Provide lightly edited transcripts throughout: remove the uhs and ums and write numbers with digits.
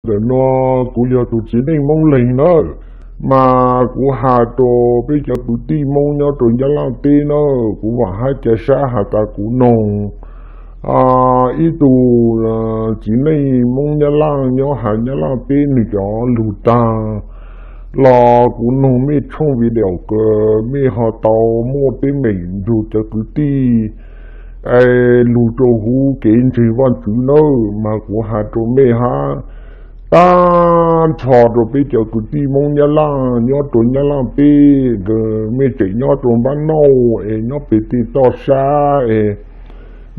rồi nó cũng giờ tụi chỉ nên mong lình đó mà cũng hà đồ bây giờ tụi ti mong nhau tụi nhà làm ti nó cũng vào hai chợ xã hà ta cũng nồng ít tụ là chỉ nên mong nhà làm nhau hà nhà làm ti nữa cho lù ta là cũng nồng mấy trong video cơ mấy họ tàu mua tới mình dù cho tụi ti lù trâu hú kiến chỉ văn chữ nó mà cũng hà trâu mấy ha ta cho rồi bây giờ tụi ti mong nhà lang nhớ tụi nhà lang pe cái mấy chị nhớ tụi bán nâu nhớ bị ti to xa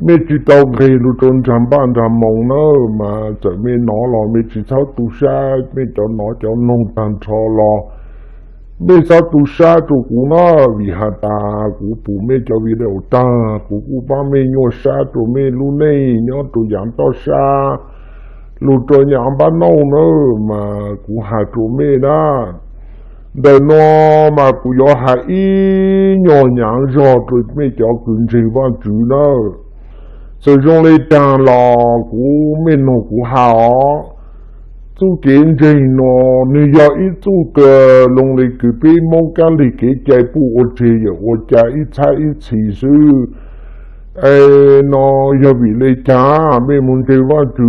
mấy chị tao về lù trâu chăm bán chăm mong nó mà giờ mấy nó là mấy chị cháu tụi xa mấy cháu nó cháu nông tàn cho lo mấy cháu tụi xa tụi cũng nó vì hà ta cũng phụ mấy cháu vì đều ta cũng ba mấy nhớ xa tụi mấy lù này nhớ tụi giảm to xa lù trâu nhà bán nâu nữa mà cũng hà tụi mấy đó đời nó mà cũng có hà ý nhỏ nhàng rồi tụi mấy cháu cũng chỉ văn chữ đó sử dụng lấy trang lò của mình nó cũng hảo chú kiến gì nó nếu giờ ít chú cơ lông lấy cứ bị mong cái lấy cái chạy bộ ở trên ở chạy ít chạy ít chỉ sư nó giờ bị lấy cha mình muốn chơi vào chữ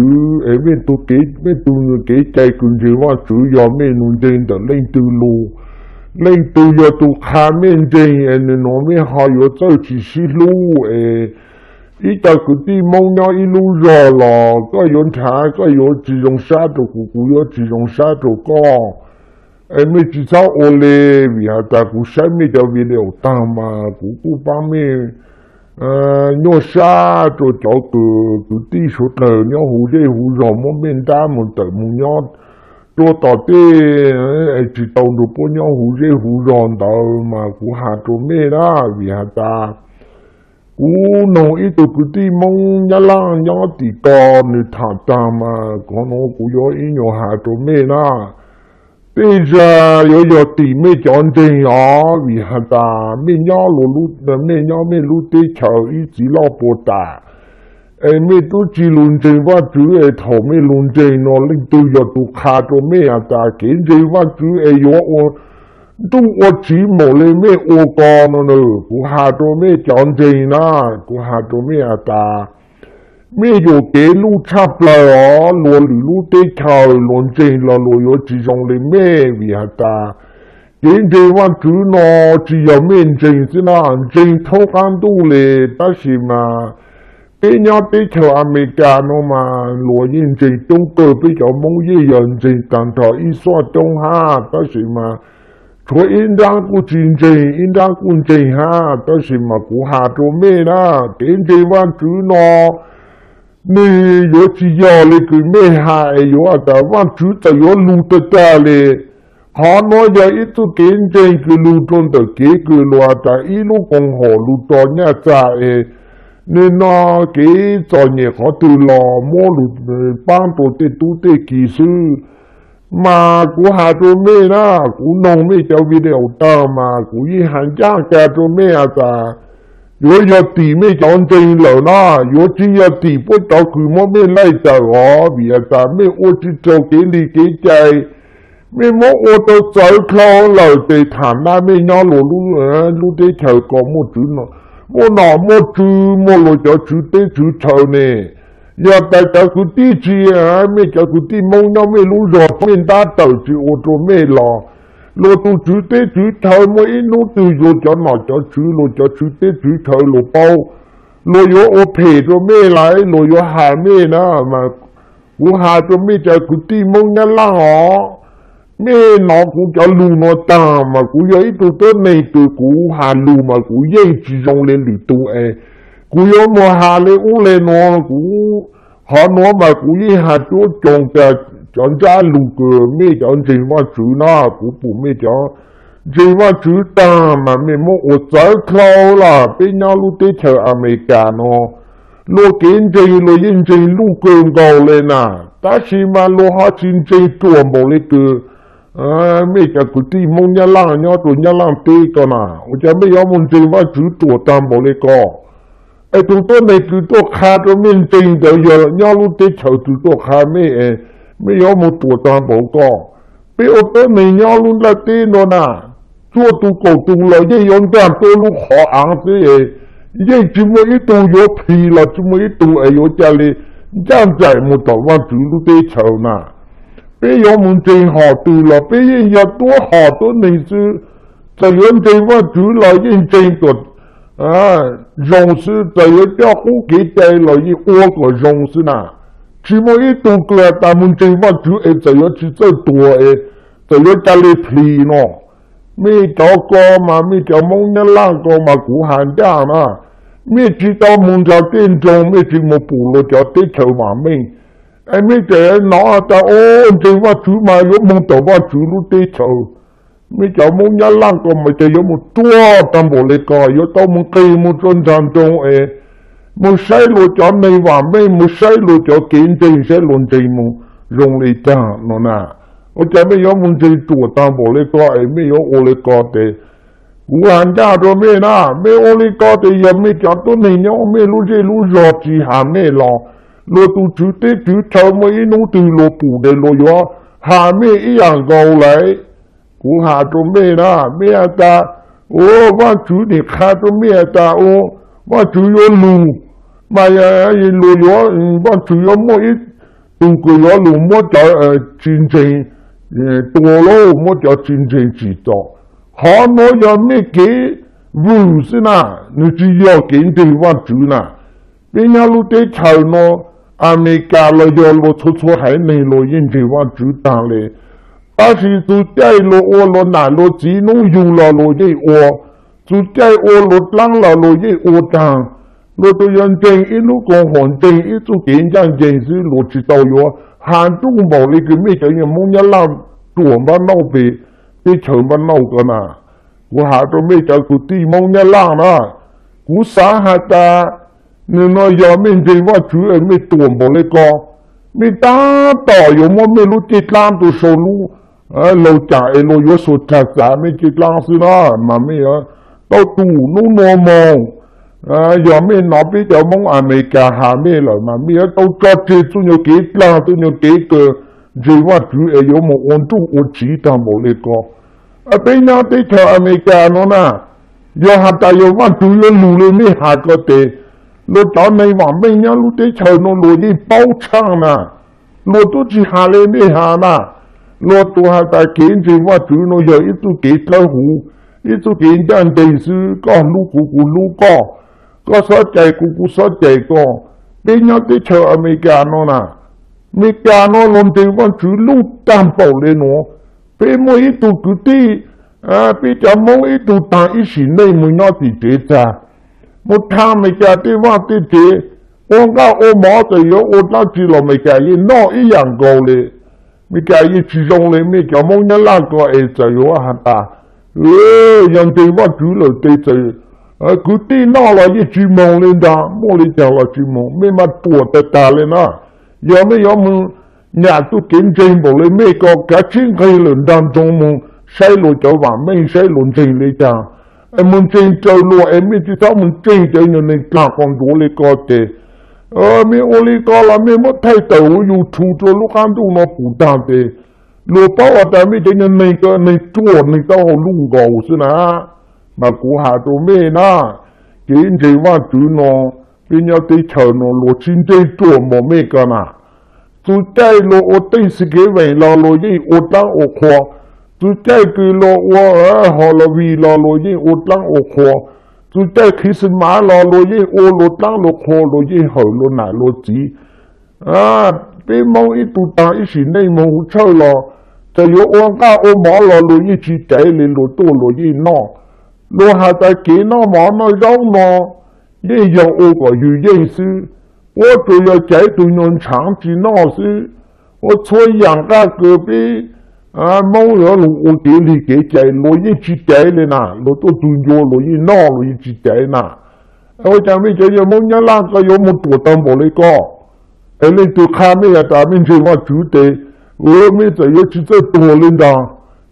mình tu cái chạy cũng chơi vào chữ giờ mình muốn chơi được lên từ lù lên từ giờ tu khai mình chơi nó mình họ giờ chơi chỉ xí lù ít ta cứ đi mong nhau ít lú rồi là có yon thả có yon chỉ dùng sát đồ cũng yon chỉ dùng sát đồ có em mới chỉ sao ô lê vì họ ta cũng xem mấy cái video ta mà cũng ba mươi nhớ sát đồ cháu cứ đi số đời nhớ hú dê hú rồi mong bên ta một tờ một nhớ đồ tao tê chỉ tao đồ bao nhớ hú dê hú rồi tao mà cũng hạt đồ mê đó vì họ ta cú nông ít tụi cứ đi mong nhà lang nhà thì con như thằng ta mà con nó cú có ý nhỏ hà tụi mẹ na bây giờ giờ thì mẹ chọn tiền nhỏ vì hà ta mẹ nhỏ mẹ lú tê chờ ý chỉ lo bồ ta mẹ tôi chỉ luôn tiền vào chữ thầu mẹ luôn tiền nó lên từ giờ tụi khá tụi mẹ hà ta kiến tiền vào chữ yo tôi chỉ một lần mấy ô con nữa, cũng hà cho mấy chọn gì na, cũng hà cho mấy ta, mấy chỗ cái lú chắp lại luôn lú tê chào luôn gì là luôn chỉ dùng lấy mấy vì ta, cái gì văn chữ nó chỉ có mấy gì thế nào, gì thâu can tu lệ, ta chỉ mà cái nhau tê chào America nó mà luôn gì Trung Quốc bây giờ mong gì nhận gì tạm thời ít số Đông ha, ta chỉ mà cho in đang cũng ha, đó là mà cũng hà cho mẹ na, đến đây văn chữ nó, nè, có chỉ giờ lấy cái mẹ hà, có ta văn chữ ta có lưu tất cả lấy, họ nói giờ ít tu đến đây cái lưu trong đó cái loa ta ít lúc còn họ lưu cho nhà cha nên nó cái cho nhà họ từ lò mua lưu ban tổ tu tê kỳ sư mà của hà cho mẹ na của nông mẹ cho video ta mà của y hành trang cả cho mẹ ta yo yo tì mẹ chọn tiền lỡ na yo chỉ yo tì bớt tao cứ mua mẹ lại ta ó vì ta mẹ ô chỉ cho cái đi cái chạy mẹ mua ô tô chạy khâu lỡ để thảm na mẹ nhau lú để chờ có một chữ nó mua lối cho chữ tế chữ chờ nè giờ tại cháu cứ tí chi mẹ cháu cứ tí mong nhau mẹ lú rồi mình ta tàu chỉ ô tô mẹ lò tu chữ tế chữ thời mỗi nút từ rồi cho nó cho chữ cho chữ tế chữ thời bao yo ô phê cho mẹ lại yo hà mẹ na mà cú hà cho mẹ cháu cứ tí mong nhau là họ mẹ nó cũng cho lù nó ta mà cú ấy từ tới này từ cú hà lù mà cú dây chỉ dùng lên lì tu cú yo mua hà lên uống lên nó cú họ nói mà cú yi hà chỗ trồng cả chọn ra lù cờ mẹ chọn gì mà chữ na cú phụ mẹ chọn gì mà chữ ta mà mẹ mua ở trái khâu là bên nhau lù tê chờ America nó lù kiến gì lù yên gì lù cơm cầu lên à ta chỉ mà lù họ chín gì tua một lấy cờ mẹ cả cú ti mong nhà lang nhau tụi nhà lang tê con à ở cha mẹ yêu muốn gì mà chữ tua tam một lấy co tụi tôi này tụi tôi khá cho mình tình tới giờ nhau lúc tết chậu tụi tôi khá mấy ไม่ยอมมาตัวตามบอกก็ไปเอาตัวไม่ยอมลุ้นละเต้นน่ะชั่วตัวกูตัวเลยยังยอมตามตัวลูกขออ่างสิยังจิมวยตัวยอพีละจิมวยตัวไอ้ยอจาเลยจ้างใจหมดตัววันจุลุเตเชาน่ะไปยอมมันจริงหอตัวละไปยังยอมตัวหอตัวหนึ่งซื้อจะยอมจริงว่าจุละยังจริงตัว容是这一条好给带了一窝个容是呐，只么一多个他们这话就这要去做多这要家里皮喏，没找个嘛，没找蒙那啷个嘛，古汉家嘛，没知道蒙家店中，没知么部落叫地球嘛没，没这拿到这话就嘛有蒙到话就路地球。ไม่จะมุ่งยันล่างก็ไม่จะยมุตัวตามบริกรยต้องมุ่งตีมุ่งจนจันตรงมุ่งใช้ลูกจอในว่าไม่มุ่งใช้ลูกจอกินจริงใช้ลุนจริงมุ่งลงเลยจ้าโน่นน่ะโอ้จะไม่ยอมมุ่งจริงตัวตามบริกรไม่ยอมโอริกรเตกูหันจ้าตัวไม่น่ะไม่โอริกรเตยังไม่จับตัวนี่ยังไม่รู้ใจรู้รอจีหามเนี่ยหรอลูกตัวจุดเตจุดเท่าไม่นู้ตีลูกปู่เดลูยอหาไม่อีหยังก็เลยกูหาตัวไม่นะเมียตาโอ้ว่าจูนี่ขาตัวเมียตาโอ้ว่าจูยอลูมาอย่าลูยอว่าจูยอมอีตัวกูยอลูมั่วจะจริงจริงตัวโลมั่วจะจริงจริงจีโตหาโนยอไม่เกี่รู้สินะนี่จียอกินดีว่าจูนะเป็นยาลูเตชาวโนอเมริกาเรายอลูทั่วๆให้ในโลยินดีว่าจูต่างเลย但是就在路我路南路只能有了路的我，就在我路当了路的我当，路都认真一路讲环境，一路紧张件事路知道哟，汉中冇那个咩叫人蒙一拉多么老呗，你全部老个呐，我下到咩叫个地蒙一拉啦，我啥下的，你那要面对我主要咩多冇那个，咩打到有么咩路地拉都收入。เราจ่ายเรายศสุดจากสาไม่จิตลังสินะมาไม่เราตู่นู่นมองอย่าไม่นับไปเดี๋ยวมองอเมริกาหาไม่เลยมาไม่เราจัดที่ตุนยกิจลังตุนยกิจจีว่าจูเอยมองตู้อุจิตามบอกเลยก็เป็นยังที่ชาวอเมริกาโน่นนะอย่าหาแต่อย่าว่าจูยลูเลยไม่หาก็เตะเราตอนในว่าไม่ยังรู้ที่ชาวโน่นรู้ยี่เป้าช่างนะเราตู้จีหาเลยไม่หานะโลตัวหาตาเขียนจริงว่าจูโนยอีตุเกตละหูอีตุเกตจันเดซื้อก็ลูกกูลูกก็สนใจกูสนใจก็เป็นยังที่ชาวอเมริกาโน่นน่ะอเมริกาโน่ลงเตว่าจูลูกตามเป่าเลยเนาะเป็นมวยตุกุตีเป็นจำมวยตุตาอีสินในมือนอติเจจ้ามุทาไม่จ่าที่ว่าที่เจองค์ก็โอหมอแต่ยโอตั้งจีโรไม่จ่ายีนออีอย่างเกาเลยไม่แก่ยี่จีจงเลยไม่แก่มองนั่นล่ะก็จะอยู่หันตายังเทว่าจุเลยเตะกูตีน่าละยี่จีมองเลยนะมองเลยจังละจีมองไม่มาตัวแต่ตาเลยนะยังไม่ยอมมึงเนี่ยตุกินเจงบอกเลยไม่ก็กระชิงใครเลยดันจงมึงใช้หลุดจะว่าไม่ใช้หลุดจริงเลยจังมึงจริงเจอหลุดไม่ที่ถ้ามึงจริงเจอในกลางของดูเลยก็เตะมีโอลิกาลามีมดไทยเต๋ออยู่ถูตัวลูกค้าดูนอปูตามเตะลูกเป้าแต่ไม่ได้ในก็ในตัวในเต้าลุงเก่าสินะมากูหาตัวไม่นะกินใจว่าจูนอเป็นยาติเชิญนอลูกชิ้นใจตัวหมอไม่กันนะสุดใจลูกอดติสเกเวลาลูกยี่อดตั้งอกคอสุดใจคือลูกว่าฮอลวีลาลูกยี่อดตั้งอกคอสุดใจคิดมาลาโลยี่โอโลตั้งโลโคโลยี่เหอโลหนาโลจีเป็นมองอีตุตาอีสินในมองเช่าลอจะโยองก้าโอหมอลาโลยี่จีใจเลยโลโตโลยี่นอโลหาตะเกนอหมอนอร้องนอยี่ยองโอก็อยู่ยี่ซื้อว่าตัวยาใจตัวนนฉางจีนอซื้อว่าช่วยอย่างก้าเกิดไปมองเหลือลูกโอเดลีเกใจโลยี่จีใจเลยนะโลตัวตุนโยโลยี่นอโลยี่จีใจนะเอาจะไม่ใจยังมองยังล่างก็ยมตัวตามบอกเลยก็ไอ้เรื่องตัวข้าไม่อยากตาไม่ใช่ว่าจุดเตไม่ใจยังจิตตัวเลยนะ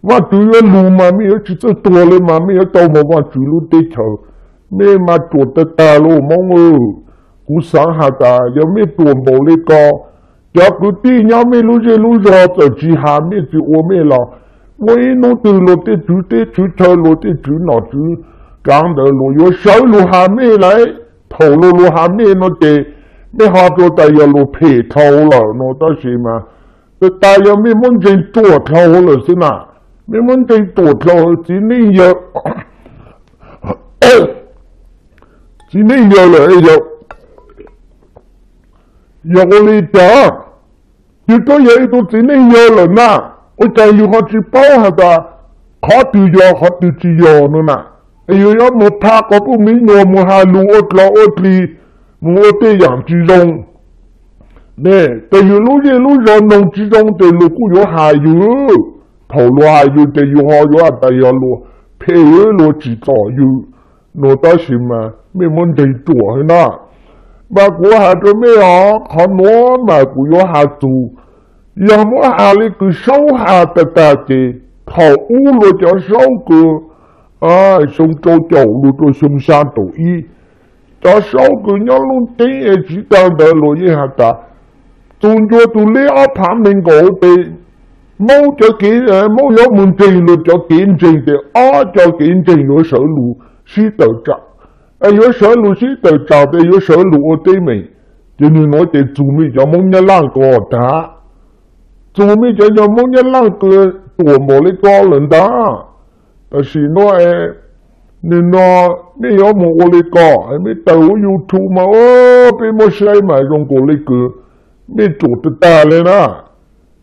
ว่าจุดยังรู้มาไม่ยังจิตตัวเลยมาไม่ยังโตมาว่าจุดรู้เตเฉยไม่มาตัวตาโลมองกูสังหาตายังไม่ตัวบอกเลยก็ cho cứ tí nhau mấy lúc rồi tới chỉ hà mấy chỉ ô mấy là mỗi nó từ lúc chú thơ lúc chú nó chú càng đỡ lúc yo sáu lúc hà mấy lại thầu lúc hà mấy nó để mấy họ cho ta yo lúc phê thầu là nó đó gì mà ta yo mấy muốn chơi tổ thầu là thế nào mấy muốn chơi tổ thầu chỉ nên yo chỉ nên yo là yo yo cái gì đó chỉ có vậy tôi chỉ nên yo là na我在有好去包下的，好对药好对治药呢呐。有要么他个不明我么还路我老我里，我这样之中，呢，但有路人弄之中的路古有还有，头路还有的有好有啊的要路，配有路制造有，那到什么没问题做呢？mà của hà cho mấy họ họ nói mà của yo hà tù giờ mỗi hà li cứ sâu hà ta chỉ thầu u lo cho sâu cứ sông châu chậu lo cho sông san tổ y cho sâu cứ nhau luôn tiếng chỉ tao đợi lo với hà ta tuôn cho tu lấy áp phản mình cổ thì mâu cho kỹ mâu yo muốn trình lo cho kiến trình thì cho kiến trình lo sở lu sĩ tự trọng有时候是都找的，有时候我对没，就是我得做没叫梦一啷个的，做没叫梦一啷个多么的高人的，但是你没有么我的高，没到 YouTube 嘛，被么谁嘛用过那个，没做得大了啦，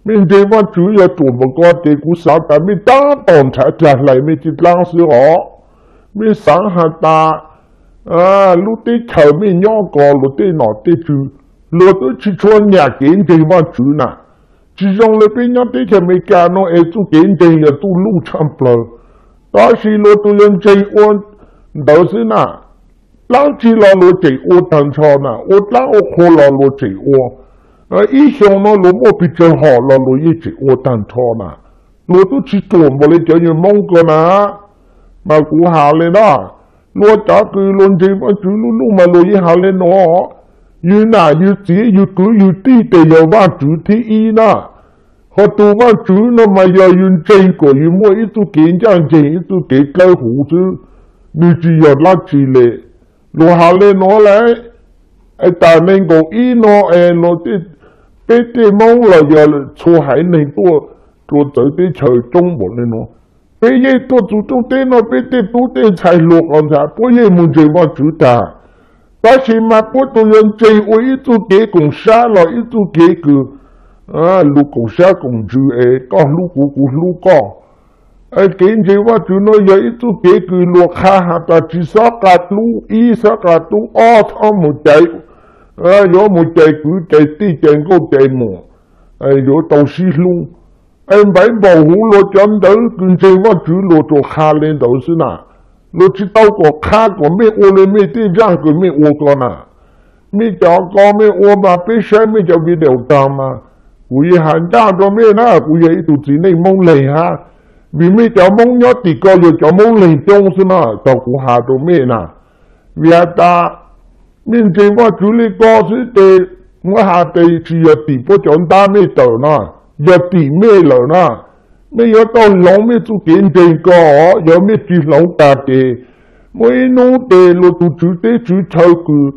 没地方主要做么个的股啥的，没打动才来没去当时好，没上下大。lúc đấy chờ mình nhỏ có lúc đấy nó đấy chứ lúc đấy chỉ cho nhà kiến trình vào chứ nè chỉ trong lúc đấy nhỏ đấy thì mình cả nó ấy tu kiến trình là tu lúc chăm plơ đó là lúc tu lên trình ôn đó là nè lão chỉ là lúc trình ôn thằng cho nè ôn lão khô là lúc trình ôn ý xong nó lúc một bị chơi họ là lúc ý trình ôn thằng cho nè lúc đấy chỉ tuần vào lấy cho như mong cơ nè mà cũng hào lên đó lo trả cứ luôn chơi mà chú luôn mà lo gì hào lên nó như nào như chỉ như cứ như tí để giờ vào chú thì y na họ tu vào chú nó mà giờ như chơi của như mỗi ít tu kiến trang chơi ít tu kiến cái hủ chứ như chỉ giờ lát chỉ lệ lo hào lên nó lại ai ta nên có y nó tí bé tí mong là giờ số hải nên tôi tới tới trời trung bộ lên nó bây giờ tôi chủ động tên nó bây giờ tôi tên chạy lục ông ta bây giờ muốn chơi vào chủ ta bác sĩ mà tôi nhân chơi với ít tu kế cùng xa là ít tu kế cứ lục cùng xa cùng chú có lục của lục có kiến chơi vào chủ nó giờ ít tu kế cứ lục ha ta chỉ sao cả lục ý sao cả lục thao một chạy giờ một chạy cứ chạy tí chạy có chạy mỏ giờ tàu xí luôn em phải bảo hộ lo chân đó kinh tế và chủ lo cho khá lên đó xí nè lo chỉ tao có khá có mấy ô lên mấy tí răng của mấy ô con nè mấy cháu có mấy ô mà bây giờ mấy cháu bị đều tạm mà cúi hàng ra cho mấy nè cúi ấy tụi chỉ nên mong lầy ha vì mấy cháu mong nhớ thì có rồi cháu mong lầy trong xí nè tao cũng hà cho mấy nè vì ta mình chỉ và chủ lý có xí tê mà hà tê chỉ là tỷ bố chọn ta mấy tờ nè giờ tỷ mê lỡ na mấy giờ tao lòng mấy chú kiến trình có giờ mấy chú lòng ta tê mỗi nô tê lô tu chú tê chú thâu cứ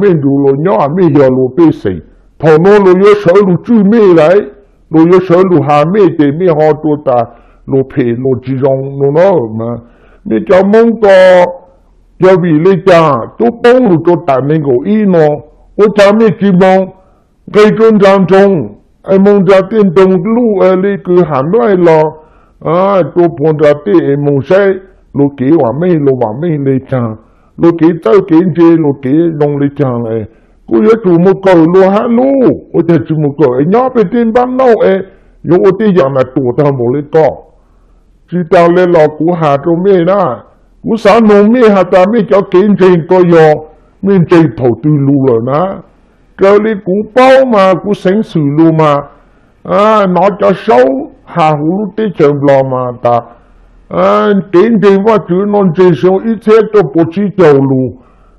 mấy đủ lô nhỏ mấy giờ lô bê sỉ thằng nó lô giờ sợ lô chú mê lại lô giờ sợ lô hà mê tê mấy họ tu ta lô phê lô chỉ rong lô nó mà mấy cháu mong có giờ vì lấy cha tôi bông lô cho ta nên có ý nó tôi cha mấy chỉ mong gây trôn trang trong em mong ra tiền đồng lu lấy cứ hẳn nói là tôi muốn ra tiền em mong sẽ lu kỹ hòa mấy lấy chàng lu kỹ tới kỹ gì lu kỹ đông lấy chàng này cô nhớ chủ một cầu lu hả lu ô thế chủ một cầu ấy nhớ về tiền ban đâu ấy dùng ô tiền dạng là tụ tao một lấy to chỉ tao lên lò cú hà cho mê na cú sáng nông mê hà ta mê cho kỹ gì tôi yo mê chơi thầu tư lu rồi na cái này cú bao mà cú sinh sự luôn mà nó cho xấu hà hú tí chừng lò mà ta tiến trình và chữ non chế sâu ít thế cho bộ chí chầu luôn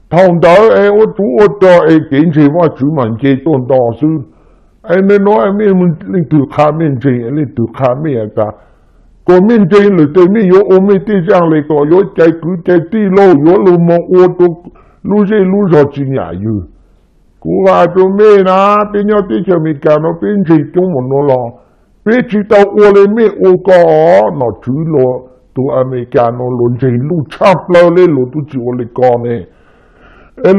thông đó ô chú ô cho tiến trình và chữ mạnh chế tôn đỏ sư anh nên nói anh mình lên từ khá mình trình lên từ khá mình ta có mình trình rồi tới mình yếu ôm mình tí rằng lại có yếu chạy cứ chạy tí lâu yếu lâu mong ô tô lúc gì lúc rồi chỉ nhà yêu cú à cho mình na bên nhau tí cho mình cả nó bên trình trong một nó lo bên chỉ tao ô lên mình ô có nó chú lo tụi Americano luôn trình lúc chắp lâu lên lúc tụi chỉ ô lên con này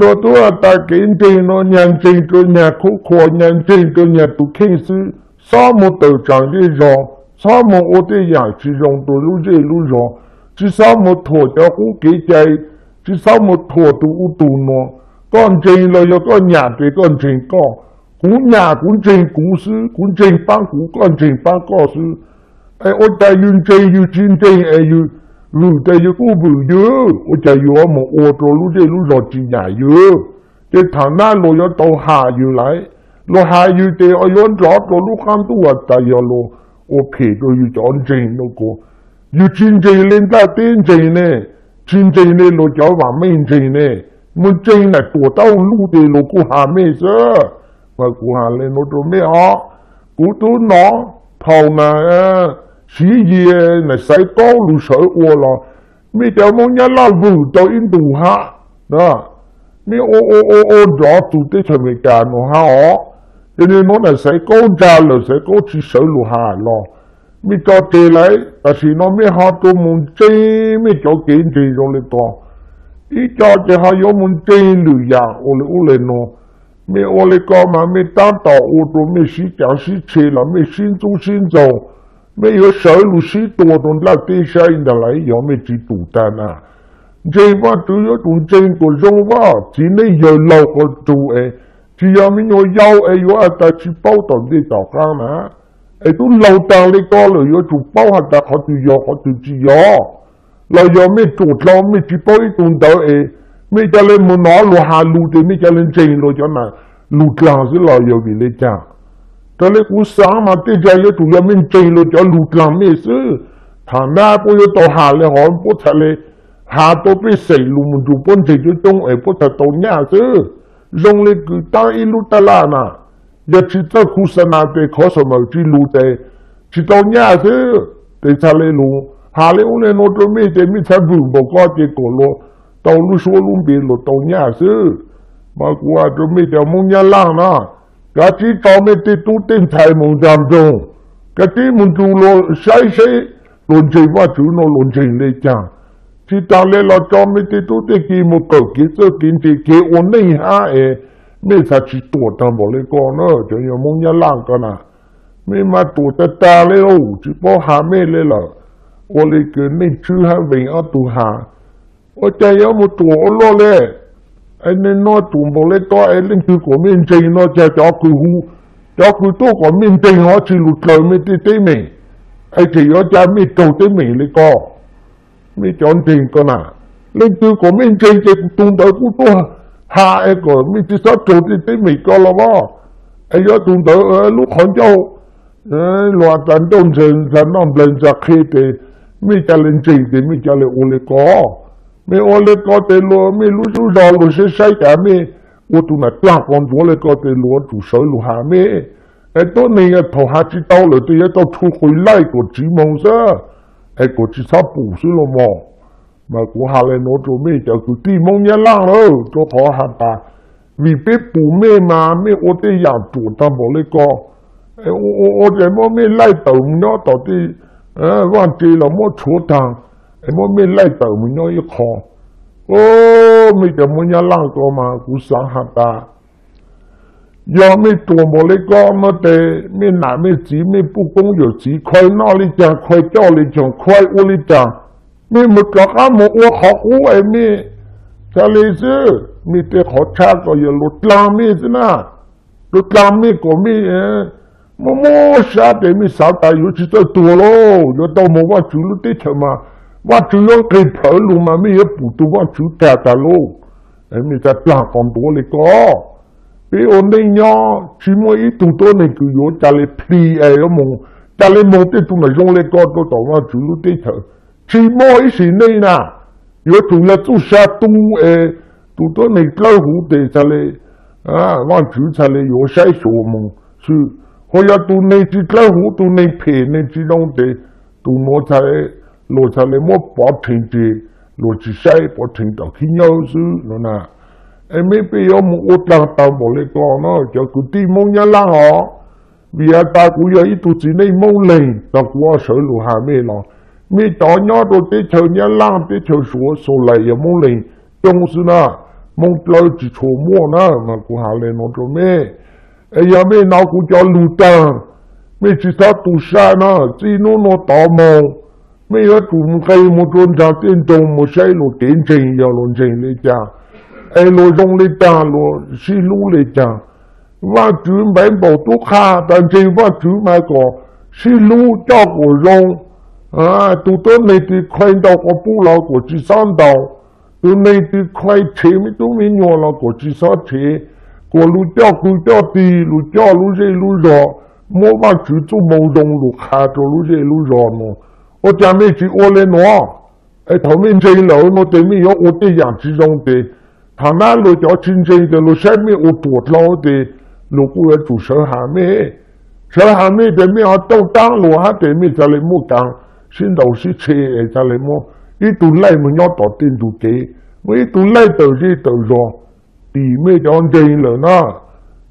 lo tụi ta kiến trình nó nhận trình tụi nhà khu khổ nhận trình tụi nhà tụi kinh sư sao một tờ chẳng đi rồi sao một ô tô nhà chỉ dùng tụi lúc gì lúc rồi chỉ sao một thổ cho cũng kỹ chạy chỉ sao một thổ tụi u tụi nó con trình là do con nhà thì con trình có cũng nhà cũng trình cũng sư cũng trình bán cũng con trình bán có sư ai ô tay yun trình yun trình trình ai yun lu tay yun cũng bự dữ ô tay yun một ô tô lúc gì lúc rồi chỉ nhà dữ cái thằng nào lo do tàu hà yun lại lo hà yun thì ở yun rõ rồi lúc ham tu vật tay yun lo ok rồi yun chọn trình nó có yun trình lên ta tin trình này trình này lo cho vào mình trình này mình trình là tổ tao lúc thì lo cũng hà mấy giờ mà cũng hà lên nó rồi mấy họ cũng tu nó thầu nè sĩ gì là sai có lu sợ ô lo mấy cháu muốn nhớ là vừa tao in đủ ha đó mấy ô rõ tụi tới thời mình cả nó ha họ cho nên nó là sai có ra là sai có chỉ sợ lu hà lo mấy cháu chơi lại tại vì nó mấy họ tôi muốn chơi mấy cháu kiến gì rồi lên to ít cho chơi họ có muốn chơi lười già ô lên nó mấy ô lên con mà mấy ta tàu ô tô mấy sĩ chẳng sĩ chơi là mấy xin chung xin giàu mấy有手路许多种那对下应的来要没几独单啊，这话都要从整个中话，只能有老个做诶，只要没有要诶，有啊，但是包到你到干嘛？诶，都老当你讲了，要做包下但好就要，好就只要，老要没做老没只包一种到诶，没叫你没拿路下路的，没叫你整路叫那路上是老要给你讲。tao lấy cú sáng mà tê chạy cho tụi mình chơi lo cho lụt làm咩sự thằng nào bây giờ tao hà lên hỏi bố thằng này hà tao bị sẩy lụt mình chụp bốn chơi cho trong ấy bố thằng tao nhà sự dùng lấy cứ tao ít lụt ta là nè giờ chỉ tao cú sáng nào để khó sao mà chỉ lụt đấy chỉ tao nhà sự để thằng này lụt hà lên ông này nó cho mình để mình thằng vừa bỏ qua cái cổ lo tao lụt số lụt bị lụt tao nhà sự mà qua cho mình để mong nhà lang nè cái chỉ cho mình thì tu tiên thầy mong giảm trong cái chỉ muốn tu lo sai luôn chơi vào chú nó luôn chơi lấy chăng chỉ ta lấy lo cho mình thì tu tiên kỳ một cầu kỳ sơ kiến thì kỳ ổn định ha mình sẽ chỉ tổ tao bỏ lấy con nữa cho nhiều mong nhà lang con à mình mà tổ ta lấy đâu chỉ bỏ hà mình lấy là ô lấy cái mình chưa hay về ở tu hà ô chạy ở một tổ lo lấy anh nên nói tụi bộ lấy to anh lên từ của mình chơi nó cho cứ hu cho cứ tôi của mình chơi họ chỉ lụt lời mình tới mình anh chỉ có cha mình trâu tới mình lấy co mình chọn tiền con à lên từ của mình chơi tụi tới của tôi hạ anh của mình chỉ sao trâu tới mình co là bao anh có tụi tới lúc còn châu loạt tận đông sơn sản năm lên ra khi thì mình cho lên chơi thì mình cho lên ô lấy co mấy ô lê có tên lúa mấy lúa chú rò lúa sẽ sai cả mấy ô tụi này toàn con chúa lê có tên lúa chủ sở lúa hà mấy ấy tôi này thầu hà chỉ tao rồi tôi tao thu hồi lại của chỉ mong sao ấy của chỉ sao bù xí lo mò mà của hà lên nó rồi mấy cho cứ tìm mong nhá lang rồi cho họ hà ta vì biết bù mấy mà mấy ô tê dạng chủ tâm bỏ lê có ấy ô tê mà mấy lại tàu nó tàu tê quan chỉ là mỗi chỗ thằng mỗi mình lại tàu mình nói khó ô mìnhจะmuốn nhà lang có mà cũng sáng hạt ta giờ mình tuổi một lấy con nó để mình nãy mình chỉ mình不公有只快哪里讲快叫里讲快屋里讲mình một cái một ô học ô ấy mình cho lý sư mình để họ cha có giờ lụt làm mình thế nào lụt làm mình của mình mua sao để mình sao tại yếu chỉ tới tuổi lo giờ tao mua vào chú lụt thế màว่าchú yếu cái thở luôn mà mấy yếu phụ tuว่าchú ta luôn em mình sẽ làm conตัวเลยก็พี่โอนได้ย่อชิมวยตุตัวนี่คือโยจะเลยพลีเอ๋อมงจะเลยมงที่ตัวไหนลงเลยก็ตัวต่อว่าchúรู้ได้เถอะชิมวยสินี่นะโยตัวละตู้ชาตู้ตัวนี่เล่าหูเตะจะเลยว่าchúจะเลยโยใช้โสมงคือ我要读那只老虎，读那皮那只弄的，读我才落才来莫把停的，落只晒把停到去鸟事，喏呐。ไม่ไปยอมอุตส่าห์ตามบอกเลยก่อนเนาะจะกูตีมงยันล่างอ๋อวิอาตากูยังอีตุจีในมงเลยแต่กูว่าเสือลูหาไม่หรอกมีต่อยอดตัวเตะเชิญยันล่างเตะเชิญสัวโซไหลยังมงเลยจงสินะมงเราจีโฉมัวนะมากูหาเลยนอนตรงนี้ยังไม่นากูจะลูตังไม่จีทัดตุชานะจีโน่นต่อมองไม่ยอดกูมึงใครมุดจนจากเต้นตรงมุใช้ลูเต้นจริงยังลงจริงเลยจ้า路中的讲路是路的讲，我主买不多卡，但是我主买个是路叫我用都到那地看到我不老过去上道，到那地快车没都没用了过去上车，过路叫地，路叫路热路热，我把主做毛用路卡着路热路热呢，我家没去我来拿，头面这楼我对面有我的养殖用的。他那路叫真正的路上面我多老的路过来做小下面对面啊到当路下对面在里木讲，先到是车在里木，一度来么要到店度给，我一度来到这到着，地面叫真了呢，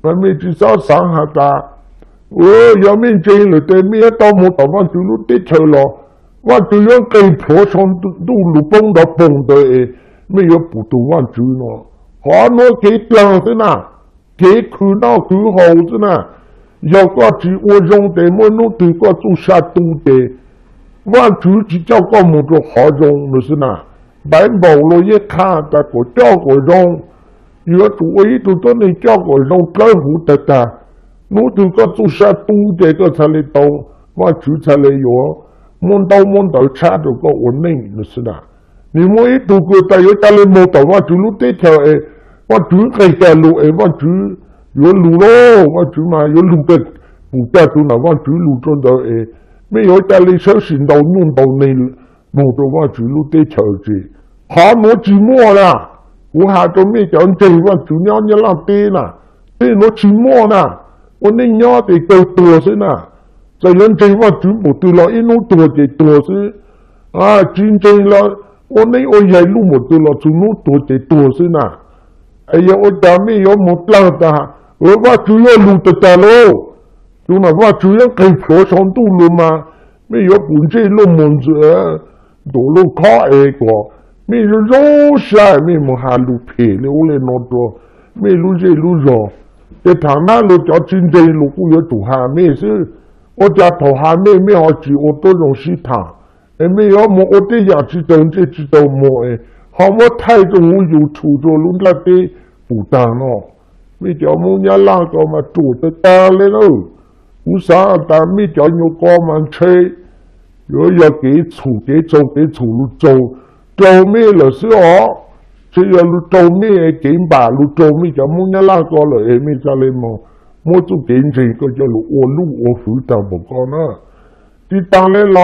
外面至少上下大，要面真了对面到木到我就路跌车了，我就要跟坡上都路崩到崩的诶。没有不读完书呢，好多给当的呢，给看到最好的呢，要个只我用的我弄对个做啥都的，完书只叫个么子好用的是呢，买毛了一看，但个叫个用，要做一都你叫个用老虎的的，我对个做啥都的个才来到，完书才来用，摸到差这个稳定的是呢。你莫一度过在有家里冇到我住路这条我住开条路我住有路咯，我住嘛有路的，不在住那我住路中的没有家里小心到弄到你冇到我住路这条子，好我寂寞啦，我下到咩讲这我住鸟鸟浪地啦，这我寂寞啦，我那鸟的够多是呐，在人这我住不对了，一弄多的多是真正了。我那我也路没得了，就弄多的多是呐。哎呀，我家没有没浪的，我主要路的在喽，就那我主要给坡上道路嘛，没有本地路门子，道路靠个，没有路下没么下路皮了，我来弄着，没路这路绕，这趟那路叫真正路我要走下没事，我家头下没好住，我都容易躺。没有么，我这样知道这知道么好我太重我有出着路那的不当咯，没叫么人那个嘛做得大了咯，我啥但没叫有个嘛吹，有要给出给走路走，走没了是哦，只要路走没给把路走没叫么人那个了，没在里么，我就给这个叫路我负担不过呢，你当然啦。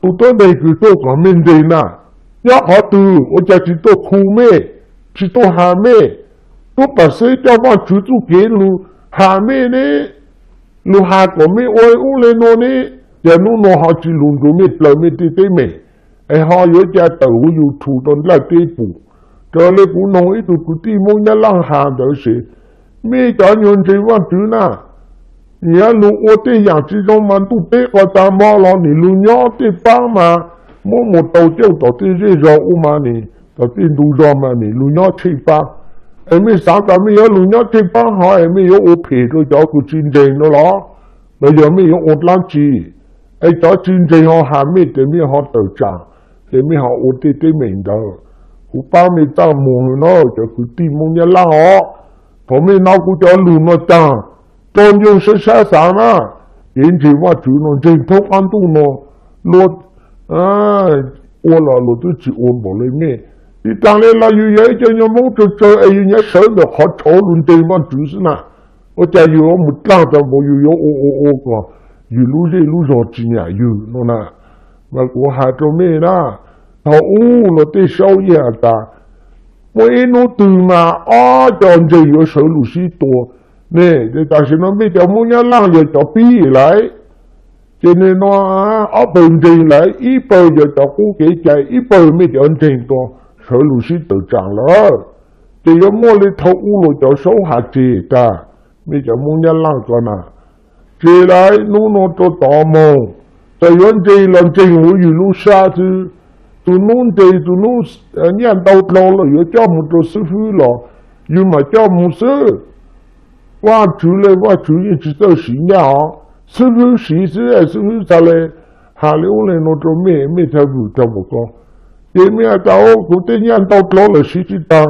不断的去做个面对呐，要好多，我家去做苦面，去做下面，都把谁叫我居住给路下面呢？路下个面我来弄呢，也弄好去弄个面表面对面，好有家豆有土到那地步，这里不弄一度个地方一浪下的是，没讲用这往住呐。你要路我的养殖中嘛，都别个打毛了，你路鸟的帮嘛，我到就到这热热屋嘛你，到这路热嘛你路鸟吃帮，没啥个没有路鸟吃帮好，没有我陪着叫个真正的咯，没有我垃圾，叫真正好还没对面好到账，对面好我的对面的，我帮你当忙咯，就个地忙一拉哦，后面那个叫路那当。当用是啥啥呢？人家我主弄正头安度呢，我老都只我冇里面。你当然啦，有一件要忙着做，人家手的好讨论对方就是呐。我家有我没当着我有我个，有路这路上几年有喏呐，我还做咩啦？了对小爷的，我一弄对嘛，这有手路是多。nè thì ta sẽ nói bây giờ muốn nhớ lăng giờ cho pi lại cho nên nó ở bên trên lại ít bao giờ cho cố kế chạy ít bao mới cho anh trên to sở lũ sĩ tự trạng đó thì có mua lên thấu rồi cho số hạt gì cả bây giờ muốn nhớ lăng con à chỉ lại nó cho tò mò tại vì anh trên làm trên của dù lúc xa chứ tụi nó thì tụi nó nhận đầu lâu là yếu cho một chỗ sư phụ là nhưng mà cho một sư qua chủ嘞qua主人知道是鸟师傅是师傅啥嘞下了我嘞那做咩条路做不过也没到古代人到老了是知道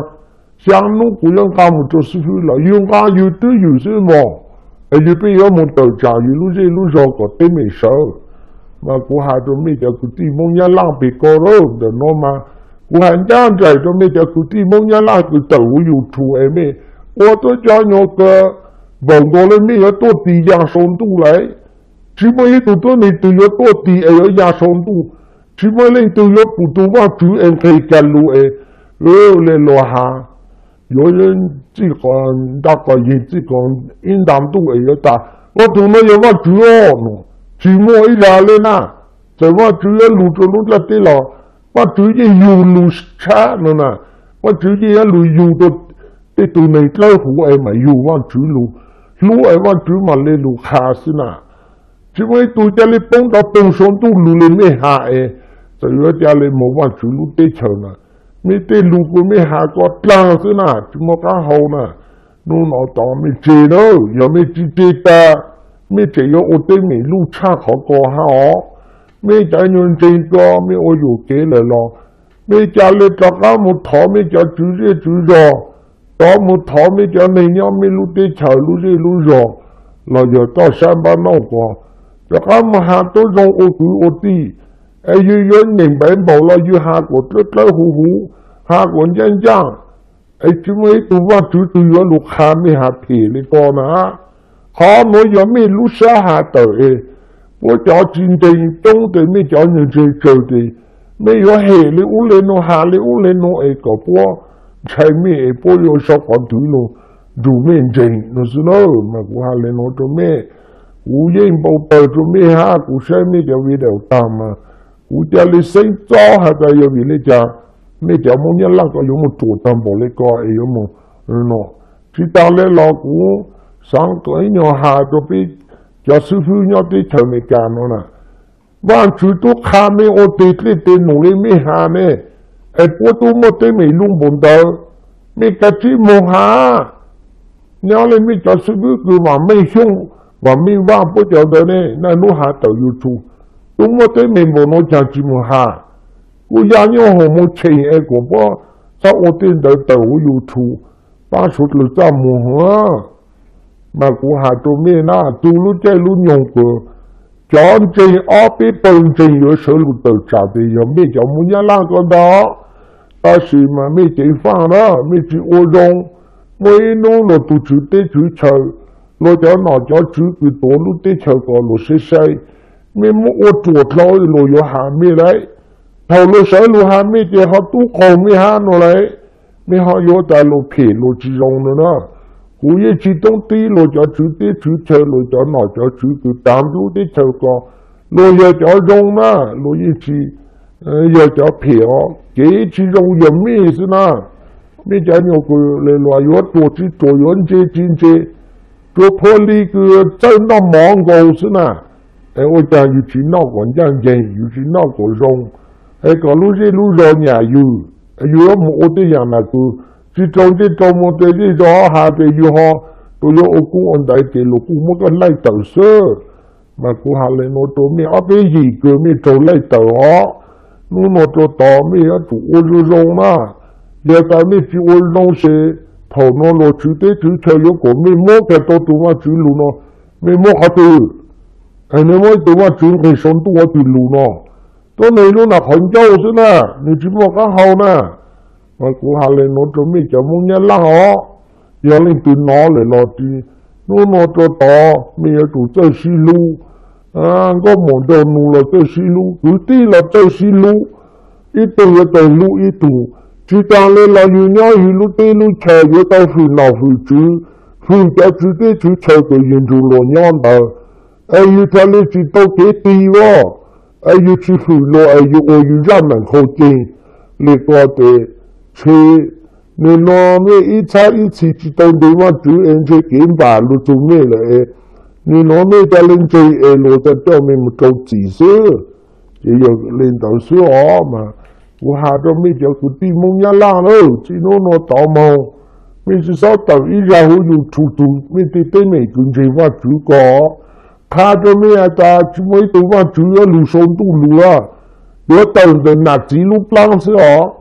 像侬不用干么做师傅了用干有对有什么有被要么到家有路这路上个对没少mà cô hà cho mấy giờ cụ ti mong nhá lang bị co rồi để nó mà cụ hà nhá chạy cho mấy giờ cụ ti mong nhá lang cụ tàu yêu thù em ấy ô tôi cho nhau cơ vòng cô lên mấy giờ tôi ti giang sông tu lại chỉ mới tụi tôi này từ giờ tôi ti ở giang sông tu chỉ mới lên từ giờ cụ tu vào chú em thấy cái lũ ấy lên lo hà rồi lên chỉ còn đã có gì chỉ còn in đám tu ấy ta ô tụi nó giờ vào chú nó chỉ mua ít là lên à, rồi mà chú ấy lù cho lù là thế là, mà chú ấy dùng lù xa nữa nè, mà chú ấy lù dùng cho cái tụi này lấy hũ ấy mà dùng mà chú lù ấy mà chú mà lên lù khá xí nè, chỉ mấy tụi cha lên bông đó bông xuống tụi lù lên mấy hạ ấy, rồi cha lên một mà chú lù tê chờ nè, mấy tê lù của mấy hạ có trăng xí nè, chú mà cá hậu nè, nó tao mấy chế đâu, giờ mấy chế ta mấy trẻ yo ô tên mình lưu cha khó có ha ó mấy trẻ nhân trên có mấy ô dù kế lại lo mấy trẻ lên cho cả một thọ mấy trẻ chú rò đó một thọ mấy trẻ này nhau mấy lưu tê chờ lưu rò là giờ tao xem ba nó có cho cả một hạt tôi rong ô cứ ô ti ai yêu nhìn bén bảo là yêu hạt của rất hú hạt của nhân giang ai chứ mấy tụi văn chú tụi yo lục hạt mấy hạt thì lên con á họ nói giờ mấy lúc xa hạ tới bố cho chiến tranh trong tới mấy cho những chơi chơi thì mấy giờ hè lấy u lên nó hạ lấy u lên nó ấy có bố chạy mấy bố giờ sao còn thứ nó đủ mấy chân nó xin nó mà cũng hạ lên nó cho mấy u yên bảo bờ cho mấy hạ cũng xem mấy cho video tam mà u cha lấy sinh cho hạ tới giờ vì lấy cha mấy cho muốn nhớ lăng có dùng một chỗ tam bảo lấy coi ấy dùng một nó chỉ tao lấy lo cũng sáng tối nhỏ hà cho biết cho sư phụ nhỏ đi chờ mấy cái nó nè bạn chú tôi khám mấy ô tê tê nụ lên mấy hà nè ai bố tôi một tê mấy lung bồn tờ mấy cái chỉ mong hà nhỏ lên mấy cho sư phụ cứ mà mấy xong và mấy vang bố cho đó nè nó nó hà tờ YouTube tôi một tê mấy bồn nó chẳng chỉ mong hà cô gia nhỏ hồ một chế ai của bố sao ô tê tờ YouTube ba số lực ra mong hà mà cụ hà tụi mình na tụi lúc chơi lúc nhung cửa chọn chơi ở bên bên chơi ở sở lúc tự trả thì giờ mình cho muốn nhớ lang con đó ta chỉ mà mình chơi phang đó mình chỉ ô rong mấy nó là tụi chú tê chú chơi lo cho nó cho chú cứ tổ lúc tê chơi còn lúc say mình muốn ô chuột lo lo yo hà mình đấy thầu lo sở lo hà mình thì họ tu khổ mình hà nó đấy mình họ yo ta lo phê lo chỉ rong nữa đó cú ye chỉ tông tí lo cho chú tí chú chơi lo cho nó cho chú cứ tám chú tí chơi co lo ye cho rong na lo ye chỉ ye cho phiền cái chỉ rong yếm mi xí na mi cho nhiều cái le lo yo tổ chỉ tổ yếm chế chính chế tổ phơi li cái chân nó mỏng gầu xí na ai ôi cha yu chỉ nó còn giang giang yu chỉ nó còn rong ai còn lu rong nhà yu một ô tí nhà nào cứ chỉ trong một cái gì đó hà thì yêu họ tôi yêu ông cũng ông đại thì lúc cũng mất cái lấy tờ sơ mà cũng hà lên nó tôi mi ở cái gì cứ mi trâu lấy tờ họ nó cho tao mi ở chủ ô rong mà giờ ta mi chỉ ô rong sẽ thầu nó lo chú tế chú chơi yếu của mi mua cái tôi mà chú lù nó mi mua hạt từ anh em tôi mà chú cái sống tôi từ lù nó tôi này nó là hòn châu chứ nè你只mua cái hậu nè mà cụ hà lên nó cho mình cho muốn nhớ lăng họ giờ lên từ nó lại lo đi nó cho to mình ở chủ chơi xí lu có một đồ nụ là chơi xí lu cứ tí là chơi xí lu ít từ là chơi lu ít từ chỉ ta lên là như nhau như lu tí lu chờ với tao phì nào phì chứ phương cho chú tế chú chờ của yên chú lộ nhon tờ ai yêu thà lê chú tàu kế tì vô ai yêu chú phụ lộ ai yêu ô yêu ra mạng khổ kinh lê qua tê chê nên nó mê ít cha ít chỉ tàu đề mà chú em chê kiếm bà lưu chú mê là nên nó mê ta lên chơi lộ ta cho mê một câu chỉ sư chỉ giờ lên tàu sư ó mà của hà cho mê cho cụ tìm mong nhá lang đâu chỉ nó tỏ màu mê chỉ sao tàu ý ra hữu dụng thủ tù mê tê tê mê cũng chỉ vào chú có khá cho mê ta chú mấy tù vào chú ở lù sông tù lù à đứa tàu để nạt chỉ lúc lang sư ó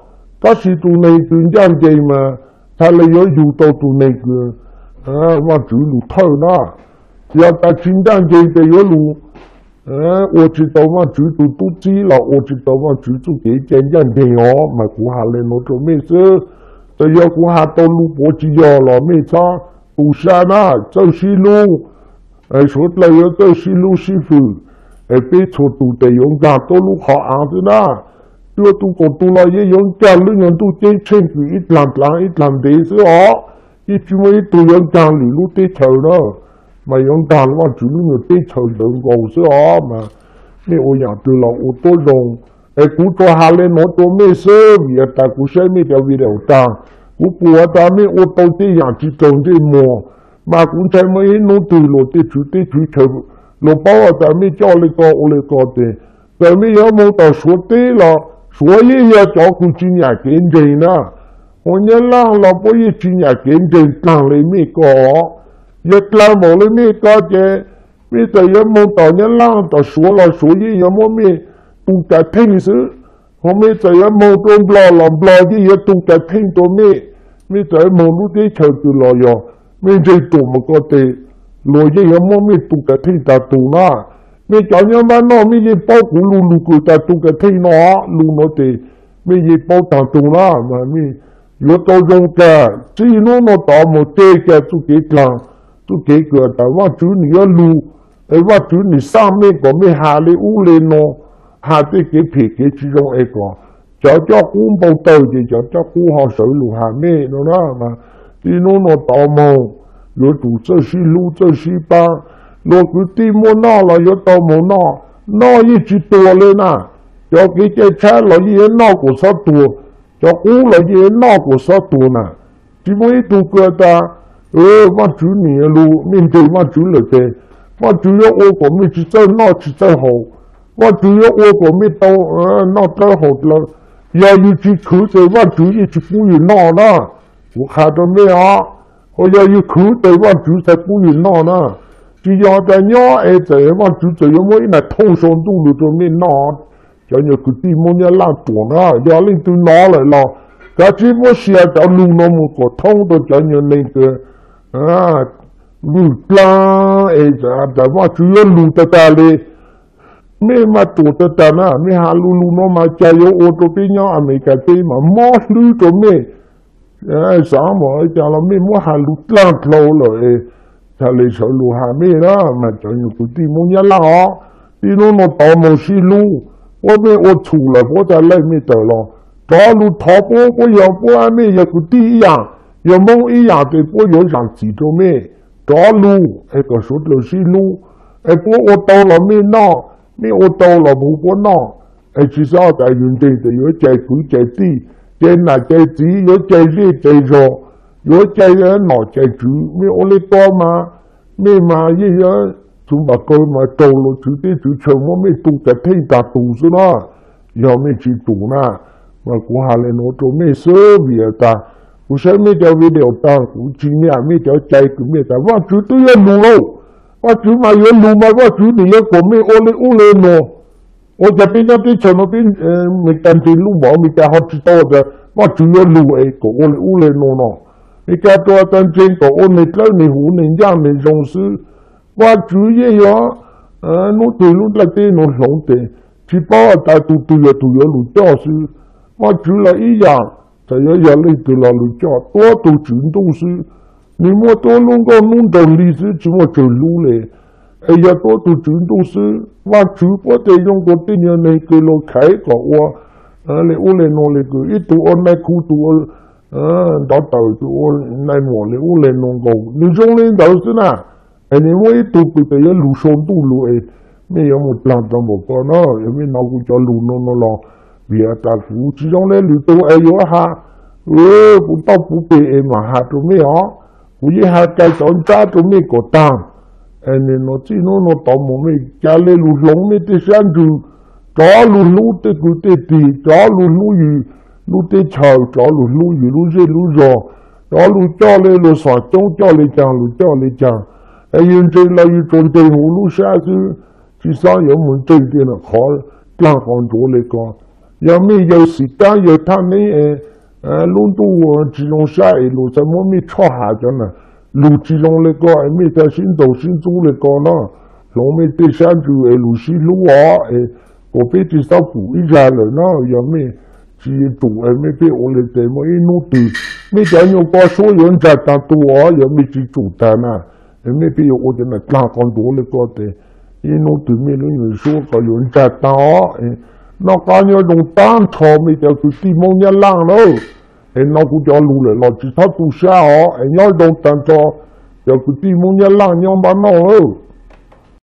các sĩ tù này cũng chẳng chơi mà ta lấy ở dù tàu tù này cứ vào chú lù thơ đó giờ ta chính đang chơi để ở lù 我知道嘛，主都都知了，我知道嘛，主都给见人的哦，嘛顾下来我做咩事？就要顾下道路我知要了咩差？不山啊，走西路，说来要走西路师傅，别错都得用干道路好硬的啦，如果都讲都了也用干，你人都得清楚一篮的是哦，一句话都用干里路得头了。mà ông ta là chủ người tết chờ đợi cầu sữa mà nếu ông nhà từ lâu ông tôi dùng ai cũng cho hà lên nó cho mấy sơ vì ta cũng sẽ mấy cái video ta cũng bùa ta mấy ông tôi tết nhà chỉ trồng tết mùa mà cũng thấy mấy nó từ lâu tết chú chờ lâu bao ta mấy cho lấy co tết rồi mấy giờ mua tàu số tết là số gì giờ cho cũng chỉ nhà kiến gì nè ông nhớ là bao nhiêu chỉ nhà kiến gì tăng lấy mấy có giờ làm một cái gì có chứ bây giờ giờ muốn tao nhớ lang tao số là số gì giờ muốn mi tung cái thinh sự hôm bây giờ giờ muốn tôm làm gì giờ tung cái thinh tôm mi bây giờ muốn lúc đấy chờ từ lo giờ bây giờ tụi mà có thể lo gì giờ muốn mi tung cái thinh ta tung na bây giờ nhớ mà nó bây giờ bao củ lu củ ta tung cái thinh nó lu nó thì bây giờ bao ta tung na mà mi giờ tao dùng cái chỉ nó tao một cái chút cái làm tôi kể cửa taว่าchú ni ở lu aiว่าchú ni sang mấy có mấy hà lê u lê nó hà tới cái phê cái chỉ trong ai có cho cũng bao tờ gì cho cũng họ xử lu hà mê nó đó mà thì nó tò mò rồi chủ cho xí lu cho xí ba rồi cứ tìm mua nó là rồi tò mò nó như chỉ tua lên à cho cái trái là như nó của sao tua cho cũng là như nó của sao tua nè chỉ mới tu cửa ta mà chủ này lu mình thấy mà chủ là thế mà chủ yếu ô của mình chỉ chơi nó chỉ chơi hậu mà chủ yếu ô của mình tao nó chơi hậu là giờ như chỉ khử chơi mà chủ yếu chỉ phụ gì nó đó我看到没啊我要有khử chơi mà chủ才phụ gì nó đó chỉ giờ tại nhỏ ấy chơi mà chủ chơi有没那通上都路做没nó cho nhiều cái tim muốn nhớ làm tuần á giờ lên từ nó lại là cái chỉ muốn xia cho lu nó một cái thông đó cho nhiều lên cái lu plan ấy giờ mà chủ yếu lu ta đi mấy mà tụt ta na mấy hà lu nó mà chạy vô ô tô bên nhau America đi mà mót lu cho mấy sáng mà giờ là mấy mót hà lu plan lâu rồi cho lấy số lu hà mấy đó mà cho nhiều cái tim muốn nhớ là họ đi nó tao một xí lu我没我出来，我在那没得了。假如淘宝我要不还没有个第一样，要梦一样的我要上几周没。假如那个说的是路，不我到了没拿，没我到了不我拿，至少在原地的有在贵在低，在那在低有在热在热，有在人拿在住，没我的多嘛，没嘛一样。chúng bà coi mà trâu lo chú tế chú chờ mà mấy tụ cái thay ta tụ xuống đó giờ mấy chỉ tụ na mà cũng hà lên nó trâu mấy sơ vì ta cũng sẽ mấy cái video ta cũng chỉ nghe mấy cái chạy cũng mấy ta và chú tôi yên lù đâu và chú mà yên lù mà và chú thì yên của mấy ô lên nó ô giờ bên nhau đi chờ nó bên mình cần thì lù bỏ mình cái họ chỉ to rồi và chú yên lù ấy của ô lên nó mình cáiตัวตนจริงcủa ô nàyแล้วในหูในย่างในรองซื้อว่า主要呀，侬对侬那点侬晓得，只把大都要路教是，我主了一样，这要你对了路教，多都全都是，你莫多弄个弄到历史怎么走路嘞？哎呀，多都全都是，我主不得用个点样那个路开个我，你屋里弄那个一度按那苦度， đó tàu chú này mỏ lấy u lên nông cầu nếu trong lên tàu thế nào anh em mới tụ tụ tới lù sồn tụ lù ấy mấy ông một lần trong một con nó em mới nói cũng cho lù nó lo vì ta phụ chỉ trong lên lù tụ ấy yếu ha cũng tao phụ bề em mà ha tụi mấy họ cũng như ha cái chọn cha tụi mấy có tăng anh em nó chỉ nó tao một mấy cái lên lù lông mấy cái sáng chú chó lù lù tới cứ tới tì chó lù lù gì lù tới chờ chó lù lù gì lù dê lù giò chó lù cho lên lù sọ chống cho lên chàng lù cho lên chàng ai yên trên là yên trốn tiền hồ lù xa chứ chỉ sao有门正点的好浪行做来讲要没有时间有他们路途这种下一路怎么没吵下着呢路这种来讲没在新道新做来讲呢龙没对山就路西路啊我被至少补一下了呢要没只做没被我来怎么一弄对没在用把所有人在当多要没去做的呢没被我的那浪行做来讲的一弄对没人有说个有人在当nó có nhiều đồng tan thò mi theo cứ tìm mong nhà làng đâu nó cũng cho lù lại nó chỉ thắt tu sa họ nhớ đồng tan thò theo cứ tìm mong nhà làng nhau bán nó